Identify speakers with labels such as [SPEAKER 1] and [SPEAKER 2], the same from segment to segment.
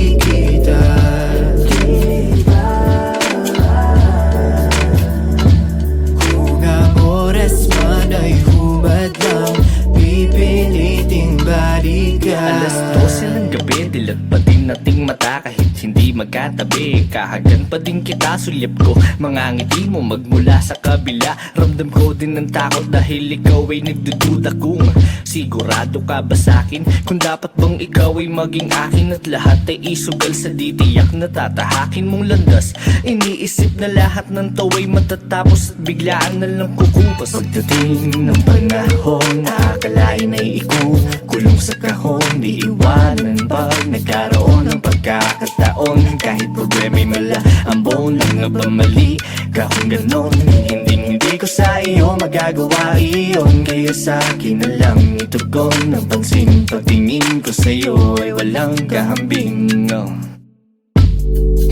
[SPEAKER 1] makikita. Kung ang oras man ay humadlang, pipiliting balikan.
[SPEAKER 2] Alas 12 ng gabi, dilat pa din nating mata kahit hindi magkatabi. Kahagan pa din kita, sulyap ko mga ngiti mo magmula sa kabila. Ramdam ko din ng takot dahil ikaw ay nagdududa kung sigurado ka ba sa'kin, kung dapat bang ikaw ay maging akin at lahat ay isugal sa ditiyak na tatahakin mong landas. Iniisip na lahat ng tawa'y matatapos at biglaan na lang kukupas. Pagdating ng panahon, nakakalain ay ikukulong sa kahon, di iwanan pag nagkaroon ng pagkakataon. Kahit problema'y mala, ang buong lang nga ba mali ka kung ganon? Hindi ko sa iyo magagawa iyon, kaya sa akin na lang itugon ng pansin. Pagtingin ko sa iyo ay walang kahambing, no.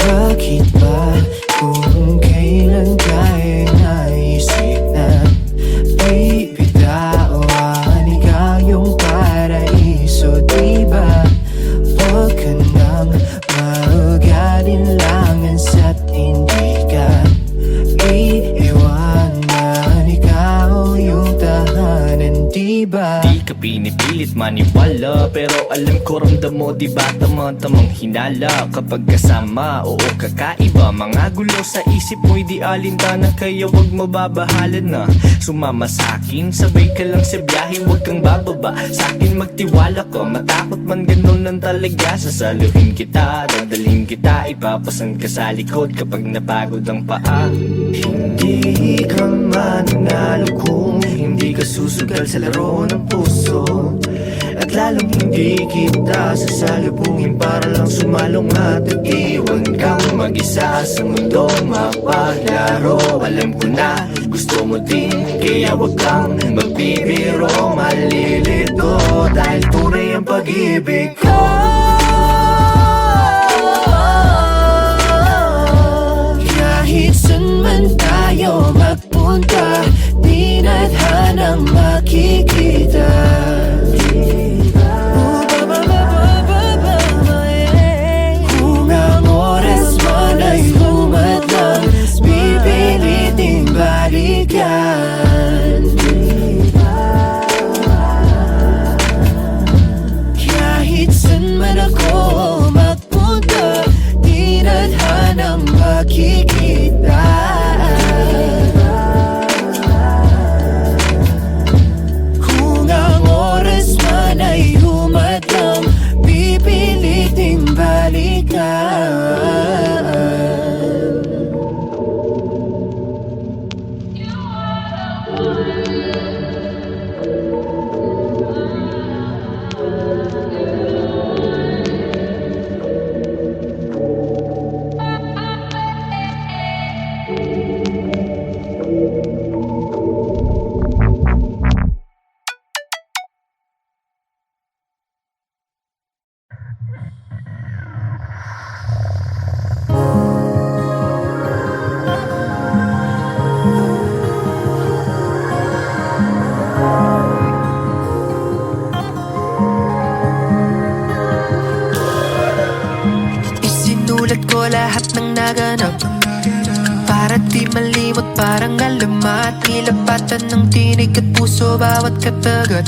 [SPEAKER 1] Bakit ba kung kailan ka'y naisip na bibitawan ikaw yung paraiso, diba? Huwag ka nang mag-alinlangan sa't hindi ka iiwanan, ikaw yung tahanan, diba?
[SPEAKER 2] Di ka pinipilit maniwala, pero alam ko ramdam mo, diba tamang hinala kapag kasama, oo kakaiba. Mga gulo sa isip mo'y di alintana, kaya wag mababahalan na sumama sa'kin. Sabay ka lang sa biyahe, wag kang bababa sa'kin, magtiwala ka. Matakot man ganun lang talaga, sasaluhin kita, dadalhin kita, ipapasan ka sa likod kapag napagod ang paa.
[SPEAKER 1] Hindi ka mananalo kung hindi ka susugal sa laro ng puso, at lalong hindi kita sasalubungin para lang sumalong at iwan kang mag-isa sa mundong mapaglaro. Alam ko na gusto mo din, kaya wag kang magbibiro, malilito dahil tunay ang pag-ibig ko. Kahit saan man tayo magpunta, di nadhanang makikita. Kung ang oras man ay humadlang, pipiliting balikan. Kahit saan man ako magpunta, di nadhanang makikita. Kung ang oras man ay humadlang, pipiliting balikan. Isinulat ko lahat ng naganap para di malimot, parang alamat. Nilapatan ng tinig at puso bawat katagat.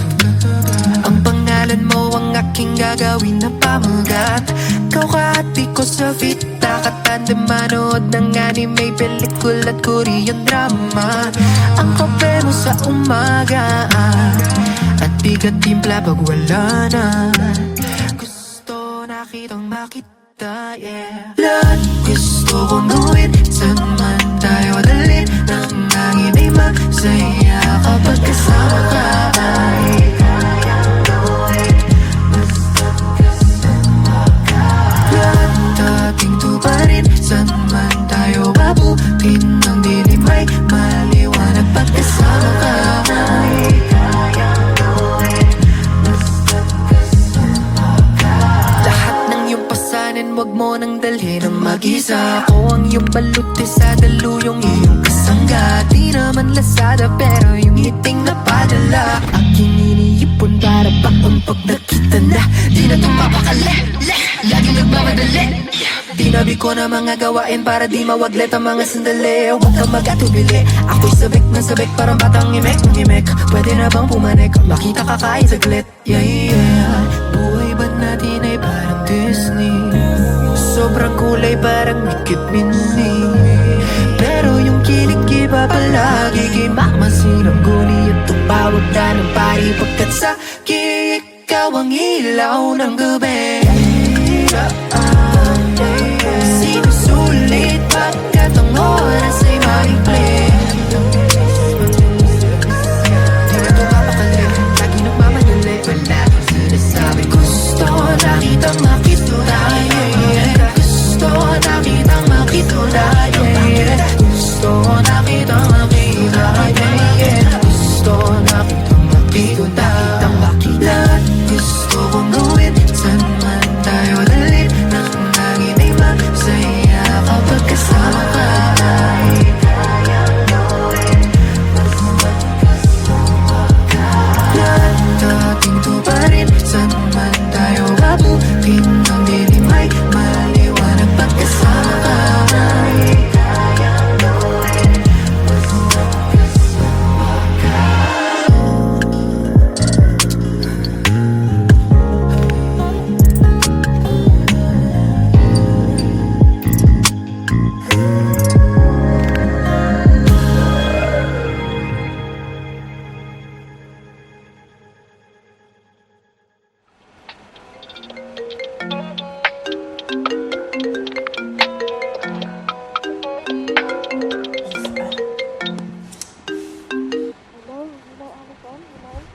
[SPEAKER 1] Ang pangalan mo ang aking gagawin na pamagat. Kauhati ko sa vita, katanda manood ng anime, pelikula at Korean drama. Ang kape mo sa umaga at bigat timpla pag wala na. Gusto na kitang makita, yeah. Lahat gusto kong gawin, saan man tayo dalhin, nang hangin ay masaya kapag kasama ka. Ating tuparin, saan man tayo abutin, ang dilim ay maliwanag pagkasama ka. Lahat ng iyong pasanin, wag mo nang dalhin ang mag-isa. Ako ang iyong baluti sa daluyong iyong kasangga. Di naman lasada pero yung hiting na padala, aking iniipon para pakumpag nakita. Ito na, di na itong mapakali. Laging nagmamadali. Tinabi ko na mga gawain para di mawaglit ang mga sandali. Huwag kang mag-atubili, ako'y sabik na sabik, parang batang imek. Pwede na bang pumanik, makita ka kahit saglit. Yeah. Buhay ba natin ay parang Disney? Sobrang kulay parang Mickey Minnie. Pero yung kilig iba palagi kay mamasinang guni at tumawag na ng pari. Pagkat sa ikaw ang ilaw ng gabi. Sinusulit pagkat ang oras ay maikli. Di na ito mapakali, lagi nagmamadali. Wala kang sinasabi. Gusto nakitang makita tayo. Gusto nakitang makita tayo. Gusto nakitang makita tayo. Gusto nakitang makita tayo. Lahat gusto kong gawin, saan man tayo dalhin. Nang laging ay masaya kapag kasama ka. Lahat ating tuparin, saan man tayo abutin. Ang dilim ay maliwanag pagkasama ka.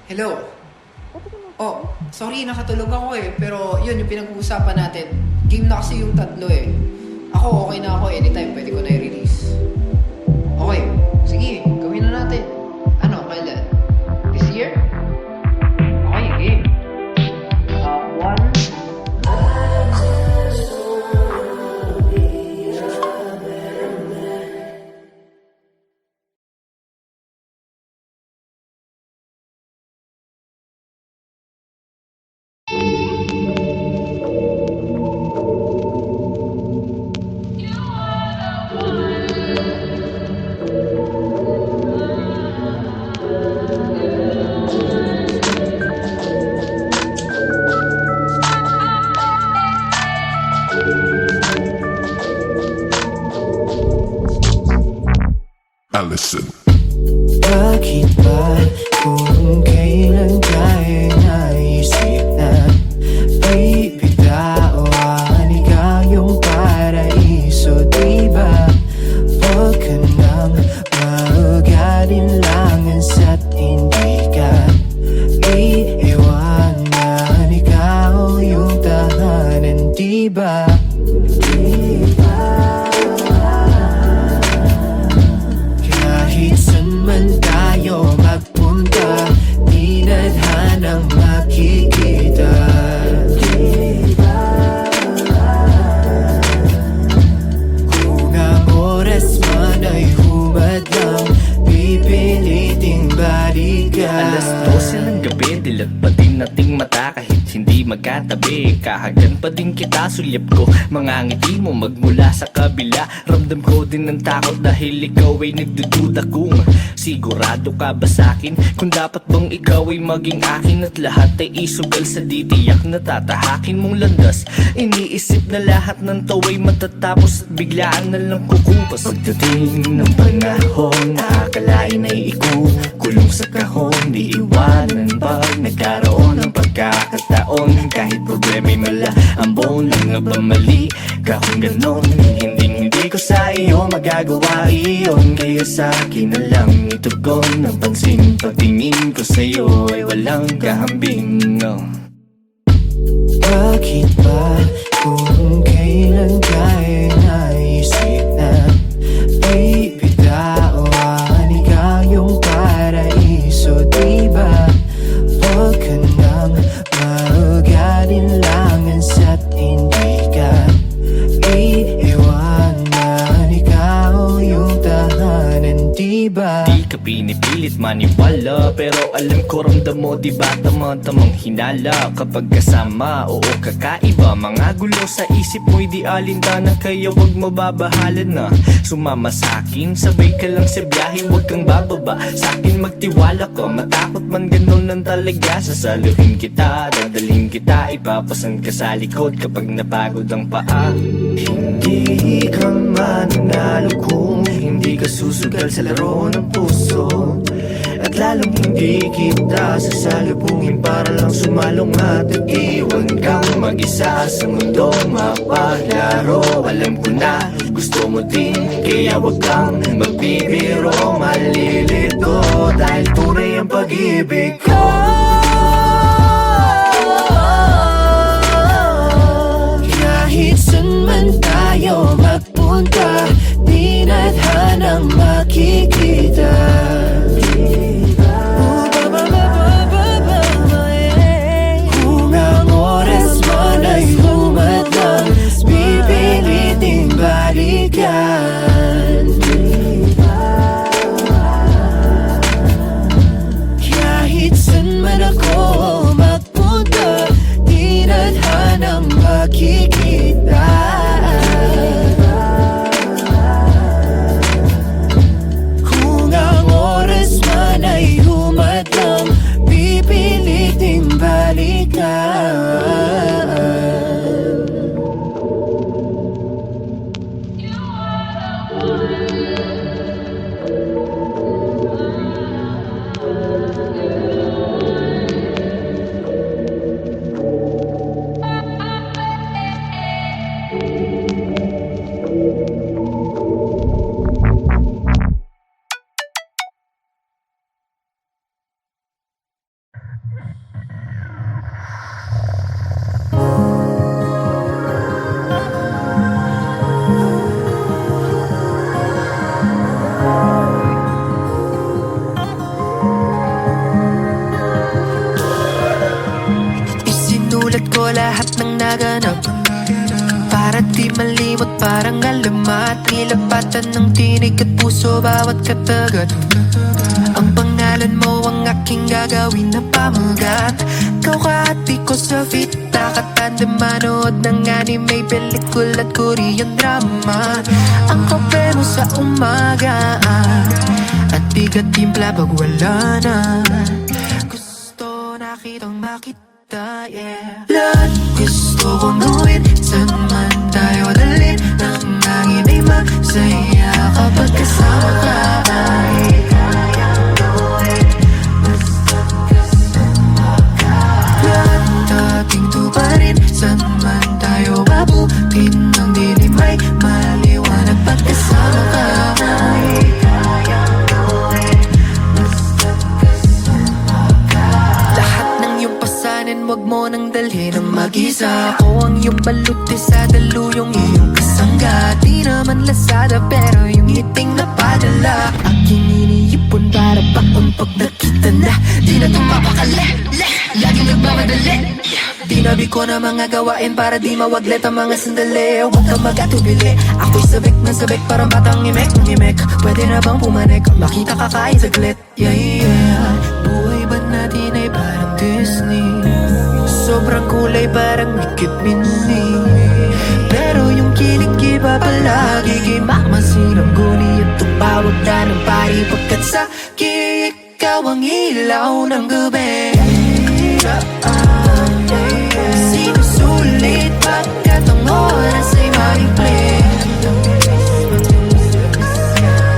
[SPEAKER 3] Hello? Oh, sorry, nakatulog ako eh. Pero yun, yung pinag-uusapan natin. Game na kasi yung tatlo eh. Ako, okay na ako. Anytime, pwede ko na i-release. Okay, sige, gawin na natin. Ano, kailan? This year? Okay, game. One.
[SPEAKER 4] Allison.
[SPEAKER 1] Bakit ba kung kailan tayo naisip na bibitawan ikaw yung paraiso, diba? Huwag ka nang mag-alinlangan sa't hindi ka iiwanan. Ikaw yung tahanan, diba? Kahit saan man tayo magpunta, di nadhanang makikita. Kung ang oras man ay humadlang, pipiliting balikan.
[SPEAKER 2] Alas 12 ng gabi, dilat pa din nating mata kahit hindi magkatabi. Kahagan pa din kita, sulyap ko mga ngiti mo magmula sa kabila. Ramdam ko din ng takot dahil ikaw ay nagdududa kung sigurado ka ba sa'kin. Kung dapat bang ikaw ay maging akin at lahat ay isugal sa ditiyak na tatahakin mong landas. Iniisip na lahat ng taw ay matatapos at biglaan na lang kukupas. Pagdating ng panahon, nakakalain ay ikukulong sa kahon. Di iwanan pag nagkaroon ng pagkakataon. Kahit problema'y mala, ang buong lang nga ba mali ka kung ganon? Hindi ko sa iyo magagawa iyon. Kaya sa akin na lang itugon ang pansin. Pagtingin ko sa iyo ay walang kahambing, no.
[SPEAKER 1] Bakit ba kung kailan tayo naisip na bibitawan ikaw yung paraiso, diba? Huwag ka nang mag-alinlangan sa't hindi ka iiwanan. Ikaw yung tahanan, diba?
[SPEAKER 2] Di ka pinipilit maniwala, pero alam ko ramdam mo diba tamang hinala kapag kasama, oo kakaiba. Mga gulo sa isip mo'y di alintana, kaya wag mo babahalan na sumama sa'kin. Sabay ka lang sa biyahe, wag kang bababa sa'kin, magtiwala ka. Matakot man ganun lang talaga, sasaluhin kita, dadalhin kita, ipapasan ka sa likod kapag napagod ang paa. Hindi ka mananalo kung hindi ka susugal sa laro ng puso, at lalong hindi kita sasalubungin para lang sumalong at iwan kang mag-isa sa mundong mapaglaro. Alam ko na gusto mo din, kaya wag kang magbibiro, malilito dahil tunay ang pag-ibig ko.
[SPEAKER 1] Kahit saan man tayo magpunta, di nadhanang makikita. Kung ang oras man ay humadlang, pipiliting balikan. Kahit saan man ako magpunta, di nadhanang makikita. Kung ang oras man ay humadlang, pipiliting balikan. Isinulat ko lahat ng naganap, para di malimot, parang alamat. Nilapatan ng tinig at puso bawat katagat. Ang pangalan mo ang aking gagawin na pamagat. Kauhati ko sa fita, katanda manood ng anime, pelikula at Korean drama. Ang kape mo sa umaga, at bigat timpla pag wala na. Gusto na kitang makita, yeah. Lahat gusto kong gawin, saan man tayo dalhin, nang hangin ay masaya kapag kasama ka. Ay kayang gawin, basta't kasama ka. Lahat ating tuparin, saan man tayo abutin, ng dilim ay maliwanag pag kasama ka. Ay kayang gawin, basta't kasama ka. Lahat ng iyong pasanin, wag mo nang dalhin ang mag-isa. Ako ang iyong baluti sa daluyong iyong kasangga. Di naman lasada pero yung hiting na padala, aking iniipon para bakon pag nakita na. Di na ito mapakali, laging nagmamadali. Tinabi ko na mga gawain para di mawaglit ang mga sandali. Huwag kang mag-atubili, ako'y sabik na sabik, parang batang imek. Pwede na bang pumanik, makita ka kahit saglit. Yeah, yeah. Buhay ba natin ay parang Disney? Sobrang kulay parang Mikit Minnie. Pero yung kilig iba palagi, kay mamasinang guni at tumawag na ng pari, pagkat sa ikaw ang ilaw ng gabi. Sinusulit pagkat ang oras ay maikli.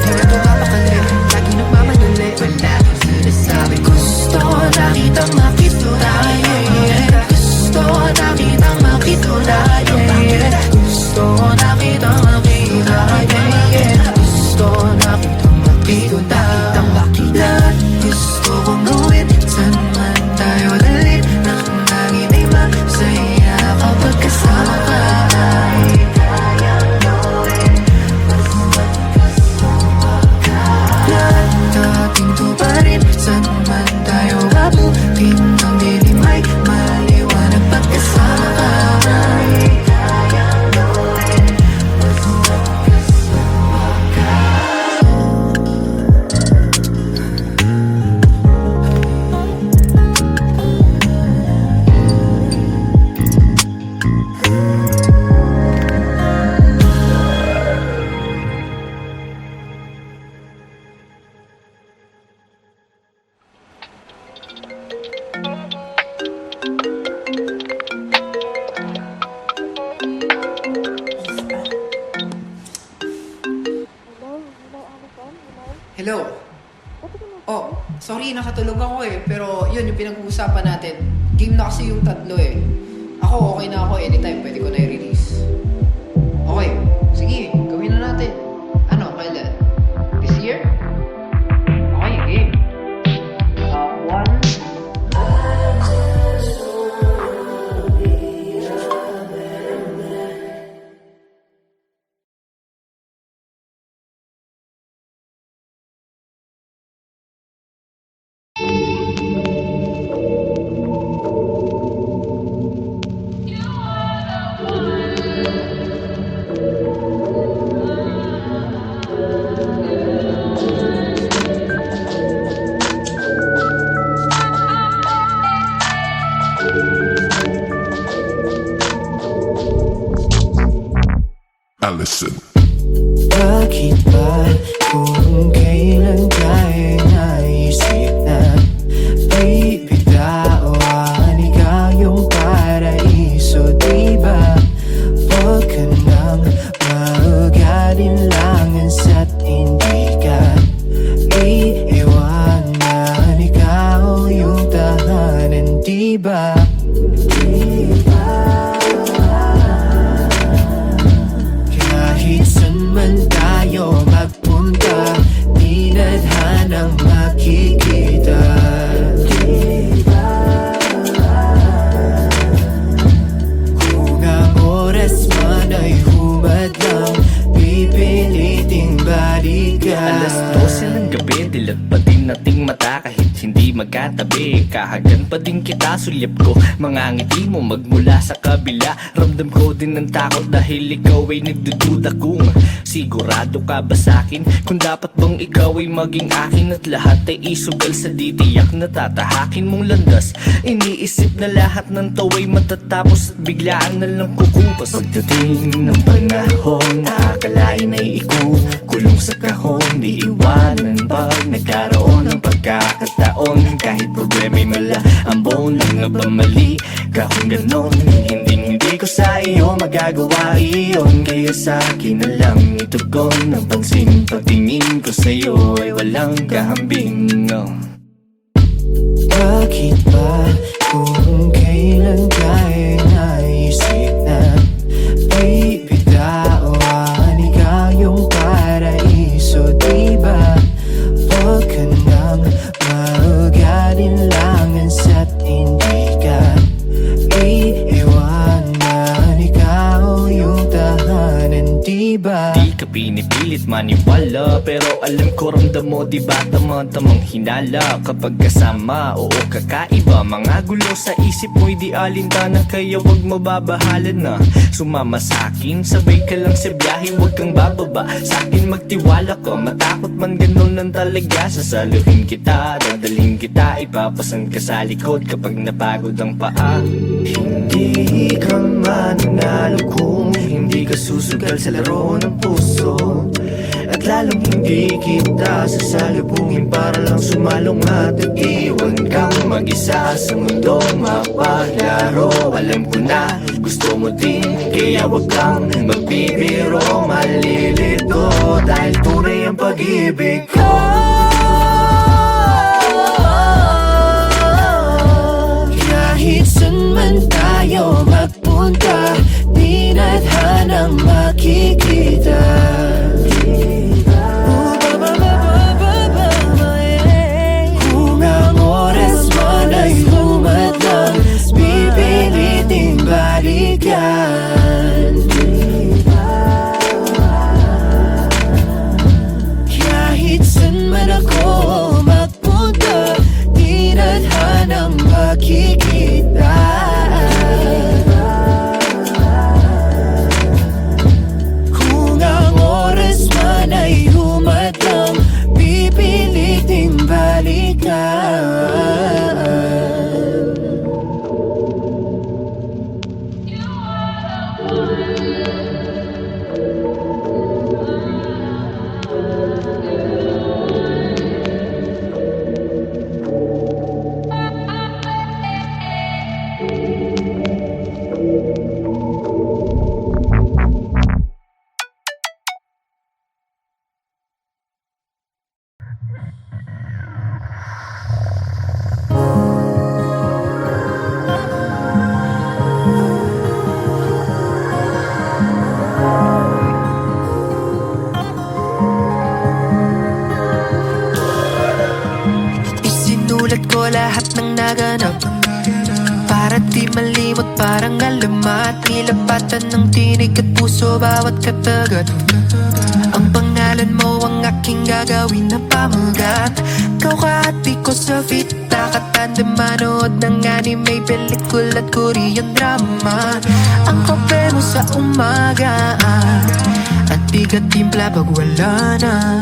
[SPEAKER 1] Di na tumapakali, lagi nagmamadali, wala sinasabi. Gusto na kitang makita, yeah. Gusto na kitang makita, yeah. Gusto na kitang makita, yeah. Gusto na kitang makita, lahat gusto kong gawin, saan man tayo dalhin, nang
[SPEAKER 3] hello. Oh, sorry, nakatulog ako eh. Pero yun, yung pinag-uusapan natin. Game na kasi yung tatlo eh. Ako, okay na ako. Anytime, pwede ko na i-release. Okay, sige, gawin na natin. Ano, kailan? This year? Okay, game. One.
[SPEAKER 4] Allison.
[SPEAKER 1] Bakit ba kung kailan tayo naisip na bibiglaan ikaw yung paraiso, diba? Huwag ka nang mag-alinlangan sa't hindi ka iiwanan, ikaw yung tahanan, diba? Kahit saan man tayo magpunta, di nadhanang makikita. Kung ang oras man ay humadlang, pipiliting balikan.
[SPEAKER 2] Alas 12 ng gabi, dilat pa din nating mata kahit hindi magkatabi. Kahagan pa din kita, sulyap ko mga ngiti mo magmula sa kabila. Ramdam ko din ng takot dahil ikaw ay nagdududa kung sigurado ka ba sa'kin, kung dapat bang ikaw ay maging akin at lahat ay isugal sa ditiyak na tatahakin mong landas. Iniisip na lahat ng tawa'y matatapos at biglaan na lang kukupas. Pagdating ng panahon, nakakalain ay ikukulong sa kahon, di iwanan pag nagkaroon ng pagkakataon. Kahit problema'y mala, ang buong lang nga ba mali ka kung ganon? Hindi ko sa iyo magagawa iyon, kaya sa akin na lang itugon ang pansin. Pagtingin ko sa'yo ay walang kahambing, no.
[SPEAKER 1] Bakit ba kung kailan tayo naisip na bibiglaan ikaw yung paraiso, diba? Huwag ka nang mag-alinlangan sa't hindi ka iiwanan, ikaw yung tahanan, diba?
[SPEAKER 2] Di ka pinipilit maniwala, pero alam ko ramdam mo, diba tamang hinala kapag kasama, oo kakaiba. Mga gulo sa isip mo'y di alintana, kaya wag mababahala na sumama sa'kin. Sabay ka lang sa biyahe, wag kang bababa sa'kin, magtiwala ka. Matakot man ganun lang talaga, sasaluhin kita, dadalhin kita, ipapasan ka sa likod kapag napagod ang paa. Hindi ka mananalo kung hindi ka susugal sa laro ng puso, at lalong hindi kita sasalubungin para lang sumalong at iwan kang mag-isa sa mundong mapaglaro. Alam ko na gusto mo din, kaya wag kang magbibiro, malilito dahil tunay ang pag-ibig ko.
[SPEAKER 1] Kahit saan man tayo magpunta, di nadhanang makikita. Kung ang oras man ay humadlang, pipiliting balikan. Kahit saan man ako magpunta, di nadhanang makikita. Kung ang parang alamat. Nilapatan ng tinig at puso bawat katagat. Ang pangalan mo ang aking gagawin na pamagat. Kauhati ko sa fita, katanda manood ng anime, pelikula at Korean drama. Ang kape mo sa umaga at bigat timpla pag wala na.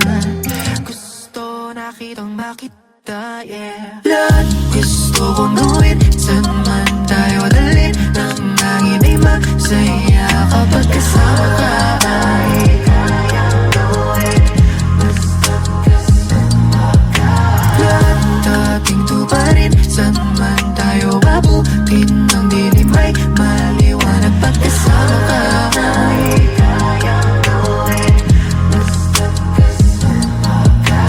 [SPEAKER 1] Gusto na kitang makita, yeah. Lahat gusto kong gawin, saan man tayo dalhin. Nang hangin ay masaya kapag kasama ka. Ay kayang gawin, basta't kasama ka. Lahat ating tuparin, saan man tayo abutin. Ng dilim ay maliwanag pag kasama ka. Ay kayang gawin, basta't kasama ka.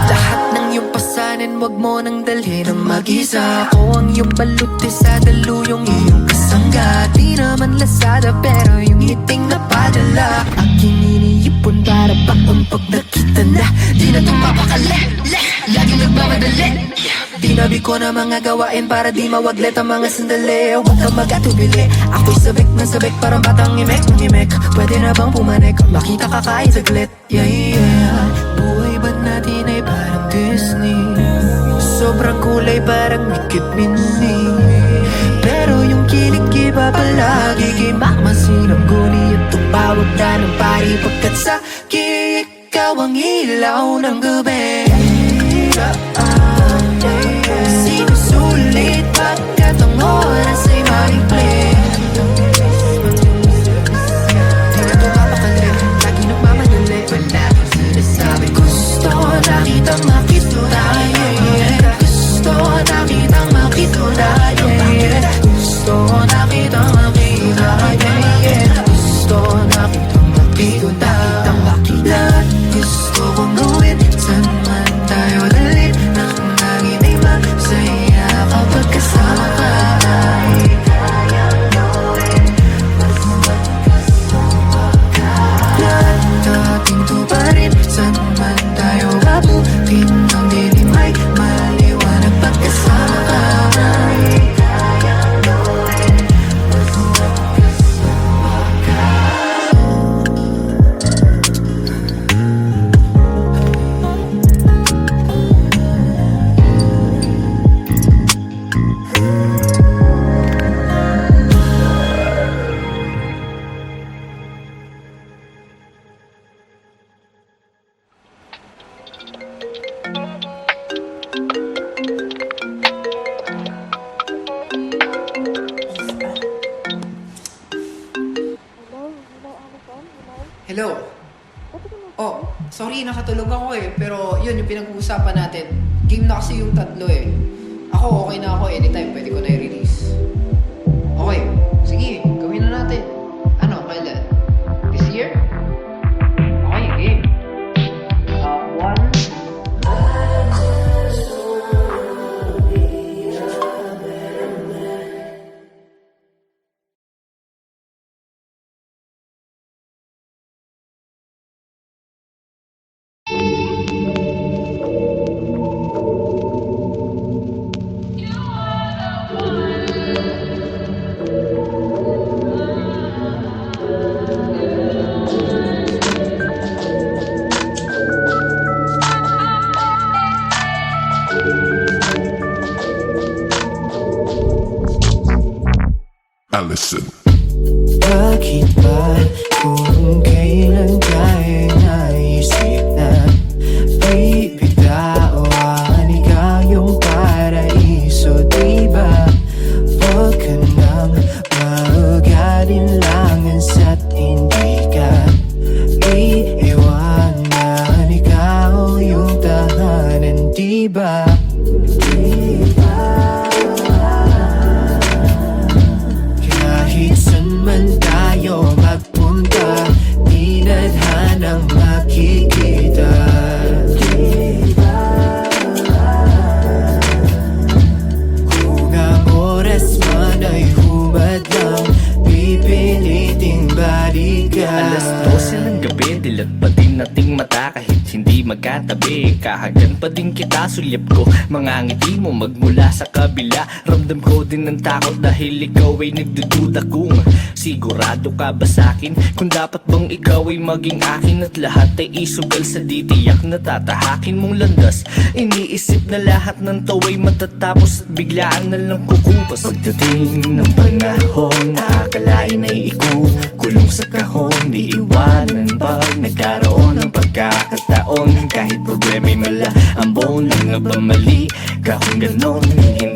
[SPEAKER 1] Lahat ng iyong pasanin, wag mo nang dalhin ang mag-isa. Ako ang iyong baluti sa daluyong iyong kasangga. Di naman lasada pero yung ngiting napadala. Aking iniipon para baon pag nakita na. Di na itong mapakali, laging nagmamadali. Tinabi ko na mga gawain para di mawaglit ang mga sandali. Huwag kang mag-atubili, ako'y sabik na sabik, parang batang imek ng imek. Pwede na bang pumanik, makita ka kahit saglit. Yeah, yeah. Buhay ba natin ay parang Disney? Sobrang kulay parang Mikit Mini. Pero yung kilig iba palagi kay Mama Sinang guni at tumawag na ng pari. Pagkat sa ikaw ang ilaw ng gabi. Sinusulit pagkat ang oras ay maikli. Di na ito mapakali, lagi nagmamadali. Wala kang sinasabi. Gusto na kitang makitunayan. Gusto na kitang makitunayan. Gusto na kitang makitunayan. Gusto na kitang makitunayan. Lahat gusto kong gawin, saan man tayo dalhin. Nang hangin ay masaya kapag kasama ka. Ay kayang gawin, basta't kasama ka. Lahat ating tuparin, saan man tayo abutin. Ng dilim ay maliwanag pag kasama ka. Ay kayang gawin, basta't kasama ka.
[SPEAKER 3] Hello? Oh, sorry, nakatulog ako eh. Pero yun, yung pinag-uusapan natin. Game na kasi yung tatlo eh. Ako, okay na ako. Anytime, pwede ko na i-release. Okay, sige, gawin na natin. Ano, kailan? This year? Okay, game. One.
[SPEAKER 4] Allison.
[SPEAKER 1] Bakit ba kung kailan tayo naisip na bibitawan ikaw yung paraiso, diba? Huwag ka nang mag-alinlangan at hindi ka iiwanan. Ikaw yung tahanan, diba? Kahit saan man tayo magpunta,
[SPEAKER 2] Alas 12 ng gabi, dilat pa din nating mata kahit hindi magkatabi. Kahagan pa din kita, sulyap ko mga ngiti mo magmula sa kabila. Ramdam ko din ng takot dahil ikaw ay nagdududa kung sigurado ka ba sa'kin, kung dapat bang ikaw ay maging akin at lahat ay isugal sa ditiyak na tatahakin mong landas. Iniisip na lahat ng tawa'y matatapos at biglaan na lang kukupas. Pagdating ng panahon, akalain ay ikukulong sa kahon. Di iwanan pag nagkaroon ng pagkakataon. Kahit problema'y mala, ang buong lang nga ba mali ka kung ganon?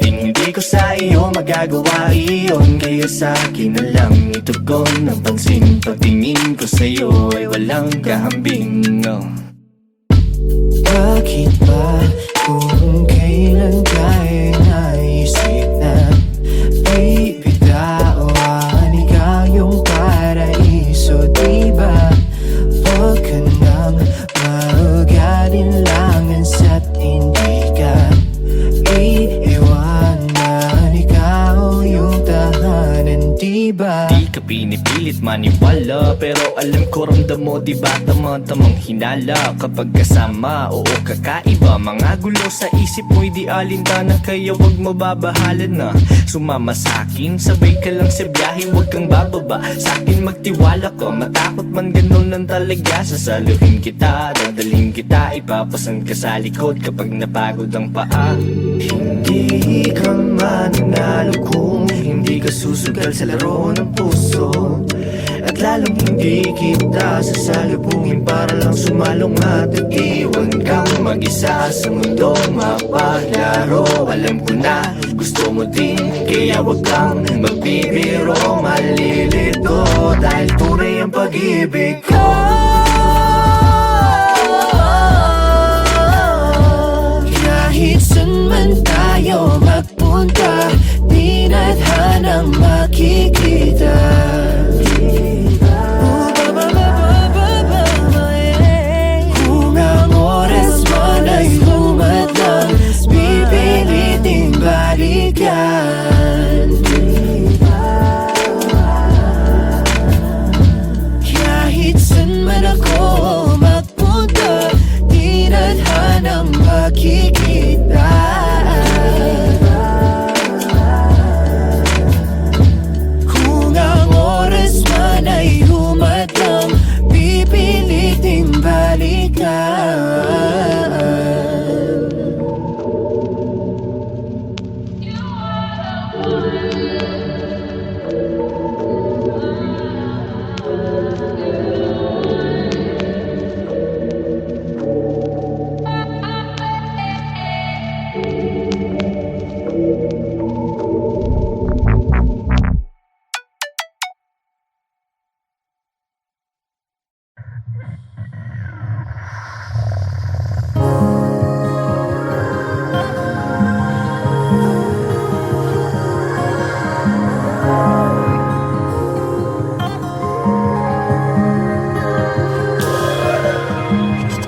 [SPEAKER 2] Hindi ko sa iyo magagawa iyon, kaya sa akin na lang itugon ng pansin. Pagtingin ko sa iyo ay walang kahambing, no.
[SPEAKER 1] Bakit ba kung kailan ka'y naisip na bibitawan ikaw yung paraiso, diba? Huwag ka nang mag-alinlangan sa't hindi ka iiwanan, ikaw yung tahanan, diba?
[SPEAKER 2] Di ka pinipilit maniwala, pero alam ko ramdam mo diba tamang hinala. Kapag kasama, oo kakaiba, mga gulo sa isip mo'y di alintana. Kaya wag mababahalan na sumama sa'kin, sabay ka lang sa biyahe, wag kang bababa sa'kin, magtiwala ka. Matakot man ganun lang talaga, sasaluhin kita, dadalhin kita, ipapasan ka sa likod kapag napagod ang paa. Hindi ka mananalo kung hindi ka susugal sa laro ng puso, at lalong hindi kita sasalubungin para lang sumalong at iwan kang mag-isa sa mundong mapaglaro. Alam ko na gusto mo din, kaya wag kang magbibiro, malilito dahil tunay ang pag-ibig ko.
[SPEAKER 1] Kahit saan man tayo magpunta, di nadhanang makikita. Kung ang oras man ay humadlang, pipiliting balikan. Kahit saan man ako magpunta, di nadhanang makikita. Kung ang oras man ay humadlang, pipiliting balikan.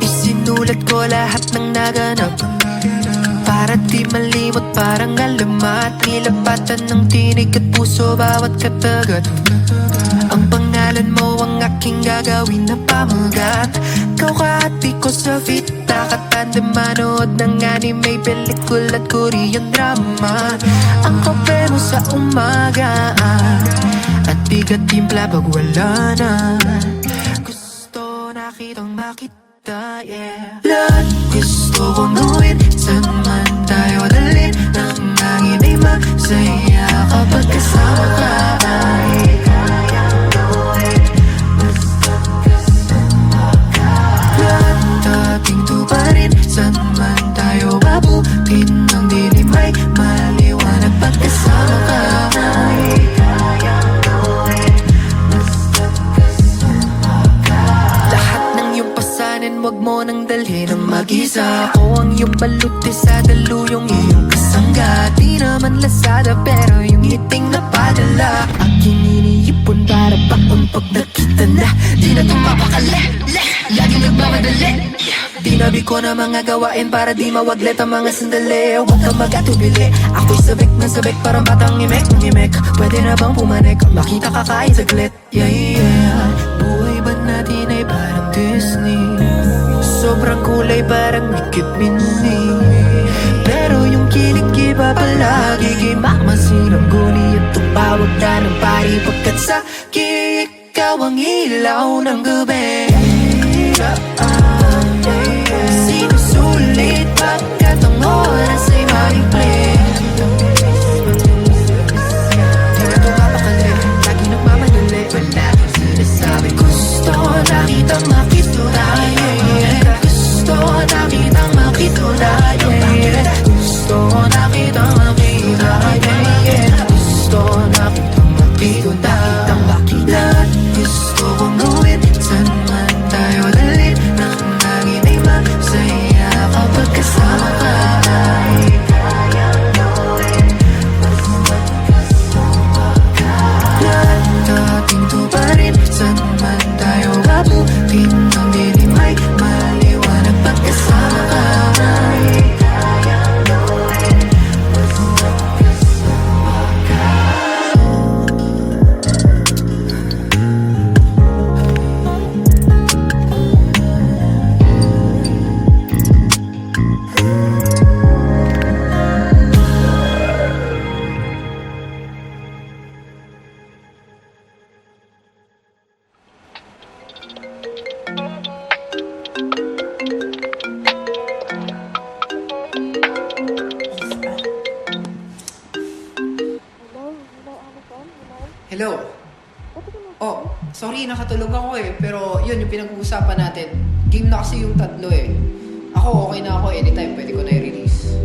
[SPEAKER 1] Isinulat ko lahat ng naganap para di malimot, parang alamat. Nilapatan ng tinig at puso bawat katagat. Ang pangalan mo ang aking gagawin na pamagat. Kauhati ko sa vita, katanda manood ng anime, pelikula at Korean drama. Ang kape mo sa umaga at bigat timpla pag wala na. Gusto nakitang makita, yeah. Lahat gusto kong gawin, saan man tayo dalhin, nang hangin ay masaya kapag kasama ka. Kayang gawin, basta't kasama ka. Lahat ating tuparin, saan man tayo babutin, ng dilim ay maliwanag pag kasama ka. Kayang gawin, basta't kasama ka. Lahat ng iyong pasanin, wag mo nang dalhin ang mag-isa. Ako ang iyong baluti sa daluyong iyong kasangga. Di naman lasada pero yung hiting na padala, aking iniipon para bakon pag nakita na. Di na tumapakali, lagi nagmamadali. Tinabi ko na mga gawain para di mawaglit ang mga sandali. Huwag kang mag-atubili, ako'y sabik na sabik parang batang ngimek. Pwede na bang pumanik, makita ka kahit saglit. Yeah, yeah. Buhay ba Disney. Sobrang kulay parang Nikit Minnie. Pero yung kilig iba palagi kay Mama Sinangguni at tumawag na ng pari pagkat sa ikaw ang ilaw ng gabi. Sinusulit pagkat ang oras ay maikli. Di na tumapakali, lagi nagmamadali. Palaging sinasabi gusto na kitang makitulay. Gusto na kitang makitulay. Gusto na kitang makitulay. Gusto na kitang makitulay. Lahat gusto kong gawin, saan man tayo dalhin, nang laging ay masaya kapag kasama ka. Lahat ating tuparin, saan man tayo abutin, ang dilim ay maliwanag pagkasama ka.
[SPEAKER 3] Hello? Oh, sorry, nakatulog ako eh. Pero yun, yung pinag-uusapan natin. Game na kasi yung tatlo eh. Ako, okay na ako. Anytime, pwede ko na i-release.